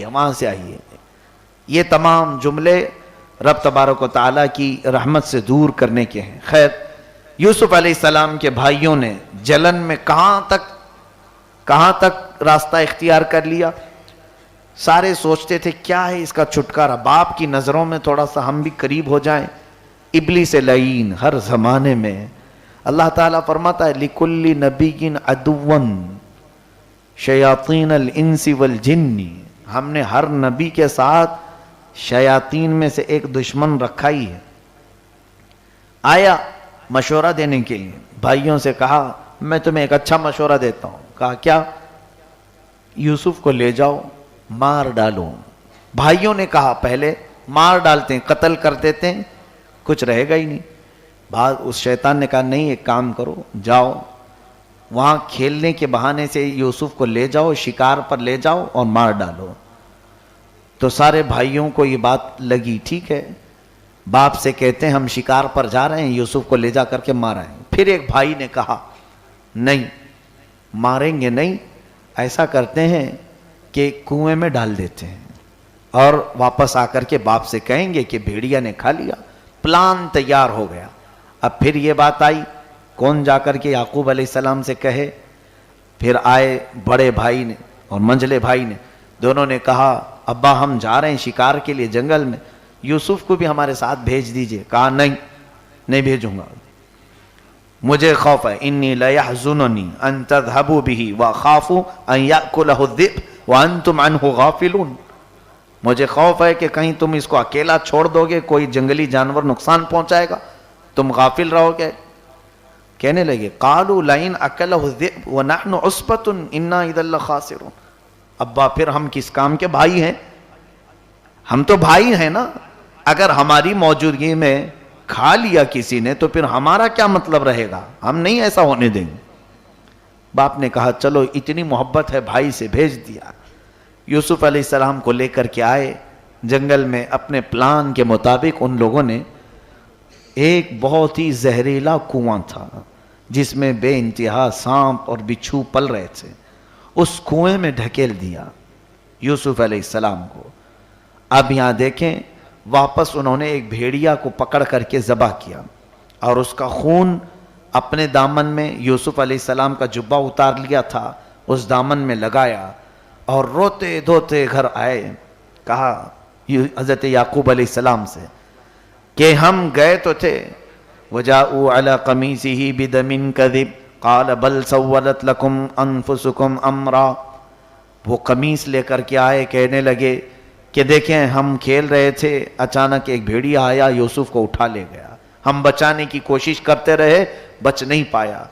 وہاں سے آئیے. یہ تمام جملے رب تبارک و تعالیٰ کی رحمت سے دور کرنے کے ہیں. خیر، یوسف علیہ السلام کے بھائیوں نے جلن میں کہاں تک راستہ اختیار کر لیا. سارے سوچتے تھے کیا ہے اس کا چھٹکارا، باپ کی نظروں میں تھوڑا سا ہم بھی قریب ہو جائیں. ابلیس لعین ہر زمانے میں. اللہ تعالیٰ فرماتا ہے لِكُلِّ نَبِيٍّ عَدُوًّا شَيَاطِينَ الْإِنسِ وَالْجِنِّ. ہم نے ہر نبی کے ساتھ شیاطین میں سے ایک دشمن رکھا ہی ہے. آیا مشورہ دینے کے لیے، بھائیوں سے کہا میں تمہیں ایک اچھا مشورہ دیتا ہوں. کہا کیا؟ یوسف کو لے جاؤ، مار ڈالو. بھائیوں نے کہا پہلے مار ڈالتے ہیں، قتل کر دیتے ہیں، کچھ رہے گا ہی نہیں. بعد اس شیطان نے کہا نہیں، ایک کام کرو، جاؤ وہاں کھیلنے کے بہانے سے یوسف کو لے جاؤ، شکار پر لے جاؤ اور مار ڈالو. تو سارے بھائیوں کو یہ بات لگی، ٹھیک ہے. باپ سے کہتے ہیں ہم شکار پر جا رہے ہیں، یوسف کو لے جا کر کے ماریں. پھر ایک بھائی نے کہا نہیں، ماریں گے نہیں، ایسا کرتے ہیں کہ کنویں میں ڈال دیتے ہیں اور واپس آ کر کے باپ سے کہیں گے کہ بھیڑیا نے کھا لیا. پلان تیار ہو گیا. اب پھر یہ بات آئی، کون جا کر کے یعقوب علیہ السلام سے کہے. پھر آئے بڑے بھائی نے اور منجلے بھائی نے، دونوں نے کہا ابا ہم جا رہے ہیں شکار کے لیے جنگل میں، یوسف کو بھی ہمارے ساتھ بھیج دیجئے. کہا نہیں بھیجوں گا، مجھے خوف ہے. انی لیحزننی ان تذهبوا به واخاف ان یاکلہ الذئب وانتم عنہ غافلون. مجھے خوف ہے کہ کہیں تم اس کو اکیلا چھوڑ دو گے، کوئی جنگلی جانور نقصان پہنچائے گا، تم غافل رہو گے. کہنے لگے قالوا لئن اکلہ الذئب ونحن عصبۃ انا اذا لخاسرون. ابا پھر ہم کس کام کے بھائی ہیں؟ ہم تو بھائی ہیں نا. اگر ہماری موجودگی میں کھا لیا کسی نے تو پھر ہمارا کیا مطلب رہے گا، ہم نہیں ایسا ہونے دیں گے. باپ نے کہا چلو اتنی محبت ہے بھائی سے، بھیج دیا. یوسف علیہ السلام کو لے کر کے آئے جنگل میں. اپنے پلان کے مطابق ان لوگوں نے ایک بہت ہی زہریلا کنواں تھا جس میں بے انتہا سانپ اور بچھو پل رہے تھے. اس کنویں میں ڈھکیل دیا یوسف علیہ السلام کو. اب یہاں دیکھیں، واپس انہوں نے ایک بھیڑیا کو پکڑ کر کے ذبح کیا اور اس کا خون اپنے دامن میں، یوسف علیہ السلام کا جبہ اتار لیا تھا اس دامن میں لگایا اور روتے دھوتے گھر آئے. کہا حضرت یعقوب علیہ السلام سے کہ ہم گئے تو تھے. وَجَاءُوا عَلَىٰ قَمِيصِهِ بِدَمٍ كَذِبٍ قَالَ بَلْ سَوَّلَتْ لَكُمْ أَنفُسُكُمْ أَمْرًا. وہ قمیص لے کر کے آئے، کہنے لگے کہ دیکھیں ہم کھیل رہے تھے، اچانک ایک بھیڑیا آیا، یوسف کو اٹھا لے گیا. ہم بچانے کی کوشش کرتے رہے، بچ نہیں پایا.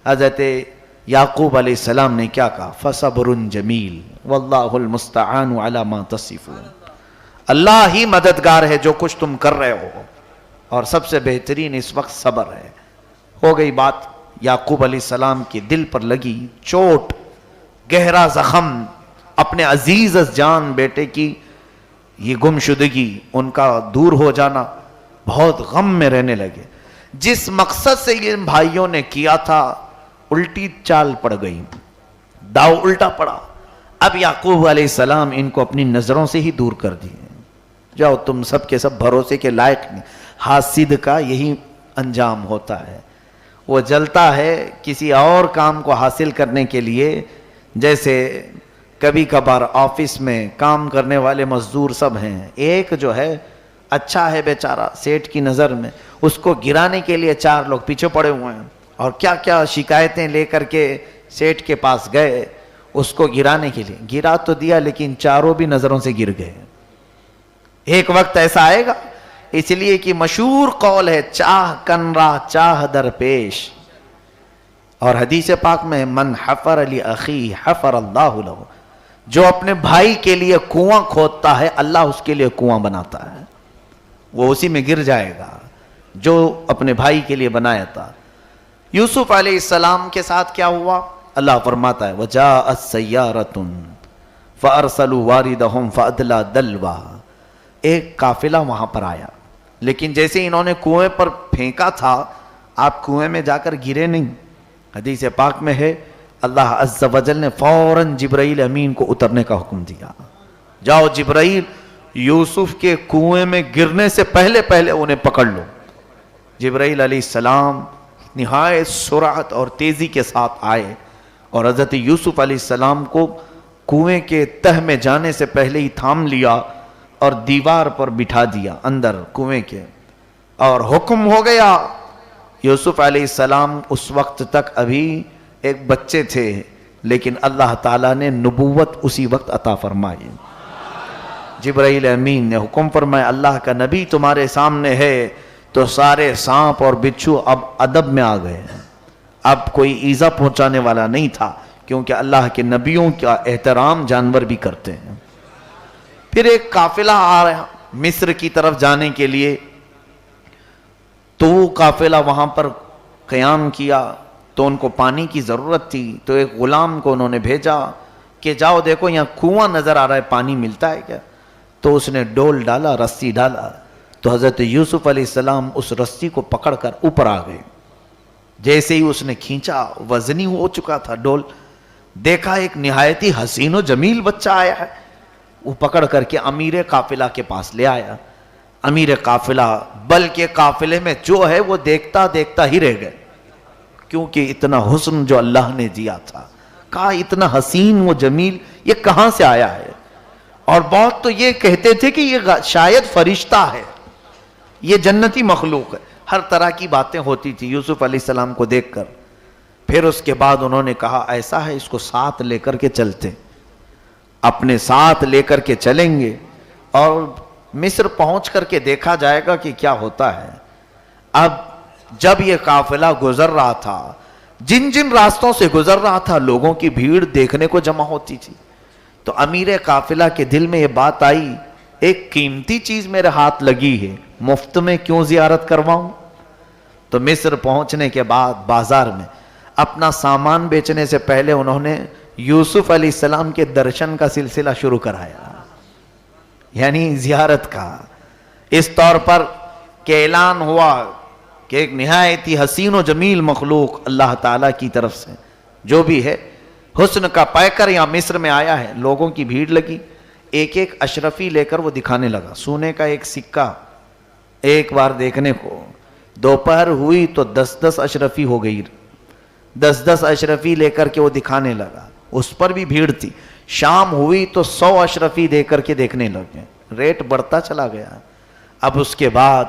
حضرت یعقوب علیہ السلام نے کیا کہا؟ فَصَبْرٌ جَمِيلٌ وَاللَّهُ الْمُسْتَعَانُ عَلَىٰ مَا تَصِفُونَ. اللہ ہی مددگار ہے جو کچھ تم کر رہے ہو، اور سب سے بہترین اس وقت صبر ہے. ہو گئی بات. یعقوب علیہ السلام کے دل پر لگی چوٹ، گہرا زخم، اپنے عزیز جان بیٹے کی یہ گمشدگی، ان کا دور ہو جانا. بہت غم میں رہنے لگے. جس مقصد سے یہ بھائیوں نے کیا تھا الٹی چال پڑ گئی، داؤ الٹا پڑا. اب یعقوب علیہ السلام ان کو اپنی نظروں سے ہی دور کر دیے. جاؤ تم سب کے سب بھروسے کے لائق نہیں. حاسد کا یہی انجام ہوتا ہے، وہ جلتا ہے کسی اور کام کو حاصل کرنے کے لیے. جیسے کبھی کبھار آفس میں کام کرنے والے مزدور سب ہیں، ایک جو ہے اچھا ہے بیچارہ سیٹ کی نظر میں، اس کو گرانے کے لیے 4 لوگ پیچھے پڑے ہوئے ہیں اور کیا کیا شکایتیں لے کر کے سیٹ کے پاس گئے اس کو گرانے کے لیے. گرا تو دیا لیکن چاروں بھی نظروں سے گر گئے. ایک وقت ایسا آئے گا، اس لیے کہ مشہور قول ہے چاہ کن را چاہ در پیش. اور حدیث پاک میں من حفر لأخی حفر اللہ لہ، جو اپنے بھائی کے لیے کنواں کھودتا ہے اللہ اس کے لیے کنواں بناتا ہے، وہ اسی میں گر جائے گا جو اپنے بھائی کے لیے بنایا تھا. یوسف علیہ السلام کے ساتھ کیا ہوا؟ اللہ فرماتا ہے وَجَاءَتْ سَيَّارَةٌ فَأَرْسَلُوا وَارِدَهُمْ فَأَدْلَىٰ دَلْوَىٰ. ایک قافلہ وہاں پر آیا، لیکن جیسے انہوں نے کنویں پر پھینکا تھا، آپ کنویں میں جا کر گرے نہیں. حدیث پاک میں ہے اللہ عز و جل نے فوراً جبرائیل امین کو اترنے کا حکم دیا جاؤ جبرائیل یوسف کے کنویں میں گرنے سے پہلے پہلے انہیں پکڑ لو۔ جبرائیل علیہ السلام نہایت سرعت اور تیزی کے ساتھ آئے اور حضرت یوسف علیہ السلام کو کنویں کے تہ میں جانے سے پہلے ہی تھام لیا اور دیوار پر بٹھا دیا اندر کنویں کے، اور حکم ہو گیا۔ یوسف علیہ السلام اس وقت تک ابھی ایک بچے تھے، لیکن اللہ تعالیٰ نے نبوت اسی وقت عطا فرمائی۔ جبرائیل امین نے حکم فرمایا اللہ کا نبی تمہارے سامنے ہے، تو سارے سانپ اور بچھو اب ادب میں آ گئے ہیں، اب کوئی ایذا پہنچانے والا نہیں تھا، کیونکہ اللہ کے نبیوں کا احترام جانور بھی کرتے ہیں۔ پھر ایک قافلہ آ رہا مصر کی طرف جانے کے لیے، تو وہ قافلہ وہاں پر قیام کیا، تو ان کو پانی کی ضرورت تھی، تو ایک غلام کو انہوں نے بھیجا کہ جاؤ دیکھو یہاں کنواں نظر آ رہا ہے، پانی ملتا ہے کیا؟ تو اس نے ڈول ڈالا، رسی ڈالا، تو حضرت یوسف علیہ السلام اس رسی کو پکڑ کر اوپر آ گئے۔ جیسے ہی اس نے کھینچا، وزنی ہو چکا تھا ڈول، دیکھا ایک نہایت ہی حسین و جمیل بچہ آیا ہے، وہ پکڑ کر کے امیر قافلہ کے پاس لے آیا۔ امیر قافلہ بلکہ قافلے میں جو ہے وہ دیکھتا دیکھتا ہی رہ گئے، کیونکہ اتنا حسن جو اللہ نے دیا تھا، کہا اتنا حسین و جمیل یہ کہاں سے آیا ہے؟ اور بہت تو یہ کہتے تھے کہ یہ شاید فرشتہ ہے، یہ جنتی مخلوق ہے، ہر طرح کی باتیں ہوتی تھی یوسف علیہ السلام کو دیکھ کر۔ پھر اس کے بعد انہوں نے کہا ایسا ہے اس کو ساتھ لے کر کے چلتے، اپنے ساتھ لے کر کے چلیں گے اور مصر پہنچ کر کے دیکھا جائے گا کہ کیا ہوتا ہے۔ اب جب یہ قافلہ گزر رہا تھا، جن جن راستوں سے گزر رہا تھا لوگوں کی بھیڑ دیکھنے کو جمع ہوتی تھی، تو امیر قافلہ کے دل میں یہ بات آئی ایک قیمتی چیز میرے ہاتھ لگی ہے، مفت میں کیوں زیارت کرواؤں؟ تو مصر پہنچنے کے بعد بازار میں اپنا سامان بیچنے سے پہلے انہوں نے یوسف علیہ السلام کے درشن کا سلسلہ شروع کرایا، یعنی زیارت کا، اس طور پر کہ اعلان ہوا کہ ایک نہایت ہی حسین و جمیل مخلوق اللہ تعالیٰ کی طرف سے جو بھی ہے حسن کا پیکر یہاں مصر میں آیا ہے۔ لوگوں کی بھیڑ لگی، ایک ایک اشرفی لے کر وہ دکھانے لگا، سونے کا ایک سکہ ایک بار دیکھنے کو، دوپہر ہوئی تو 10 اشرفی ہو گئی، 10 اشرفی لے کر کے وہ دکھانے لگا، اس پر بھی بھیڑ تھی۔ شام ہوئی تو 100 اشرفی دے کر کے دیکھنے لگے، ریٹ بڑھتا چلا گیا۔ اب اس کے بعد